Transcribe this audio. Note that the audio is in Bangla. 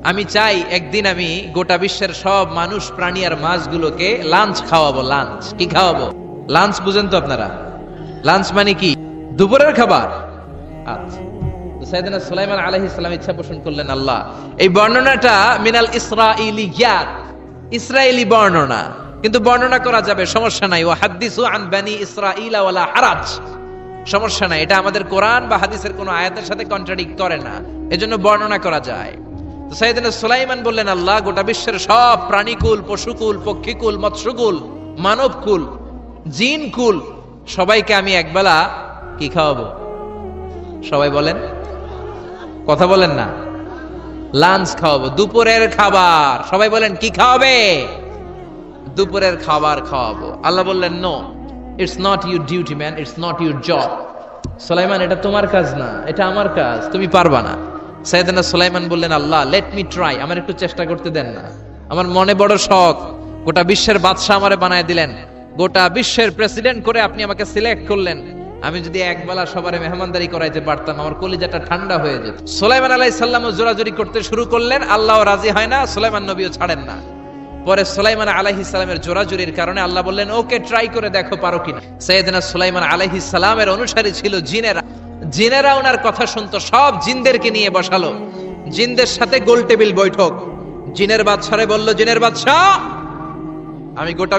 আমি চাই একদিন আমি গোটা বিশ্বের সব মানুষ প্রাণী আর মাছগুলোকে লাঞ্চ খাওয়াবো। লাঞ্চ কি খাওয়াবো? লাঞ্চ বুঝেন তো আপনারা? লাঞ্চ মানে কি? দুপুরের খাবার। আচ্ছা, তো সাইয়েদনা সুলাইমান আলাইহিস সালাম ইচ্ছা পোষণ করলেন আল্লাহ এই বর্ণনাটা মিনাল ইসরাইলিয়াত, ইসরায়েলি বর্ণনা, কিন্তু বর্ণনা করা যাবে, সমস্যা নাই। ওয়া হাদিসু আন বানি ইসরাঈলা ওয়ালা হারাজ, সমস্যা নাই। এটা আমাদের কোরআন বা হাদিসের কোনো আয়াতের সাথে কন্ট্রাডিক্ট করে না, এজন্য বর্ণনা করা যায়। তো সাইয়েদনা সুলাইমান বললেন আল্লাহ গোটা বিশ্বের সব প্রাণীকুল, পশুকুল, পক্ষীকুল, মৎস্যকুল, মানবকুল, জিনকুল সবাইকে আমি একবেলা কি খাওয়াবো? সবাই বলেন, কথা বলেন না। লাঞ্চ খাওয়াবো, দুপুরের খাবার। সবাই বলেন কি খাওয়াবে? দুপুরের খাবার খাওয়াবো। আল্লাহ বললেন no, it's not your duty man, it's not your job. Sulaiman এটা তোমার কাজ না, এটা আমার কাজ, তুমি পারবা না। সাইয়েদনা সুলাইমান বললেন আল্লাহ লেট মি ট্রাই, আমার একটু চেষ্টা করতে দেন না। আমার মনে বড় শখ, গোটা বিশ্বের বাদশা আমারে বানায় দিলেন, গোটা বিশ্বের প্রেসিডেন্ট করে আপনি আমাকে সিলেক্ট করলেন। আমি যদি একবেলা সবারে মেহমানদারি করাইতে পারতাম, আমার কলিজাটা ঠান্ডা হয়ে যেত। সুলাইমান আলাইহিস সালামও জোরাজুরি করতে শুরু করলেন, আল্লাহও রাজি হয় না, সুলাইমান নবীও ছাড়েন না। পরে সুলাইমান আলাইহিস সালামের জোরাজুরির কারণে আল্লাহ বললেন ওকে ট্রাই করে দেখো পারো কিনা। সাইয়েদনা সুলাইমান আলাইহিস সালামের অনুসারী ছিল জিনেরা। জিনেরা ওনার কথা শুনতো, সব জিনদেরকে নিয়ে বসালো, জিনদের সাথে গোল টেবিল বৈঠক। জিনের বাদশারে বলল, জিনের বাদশা আমি গোটা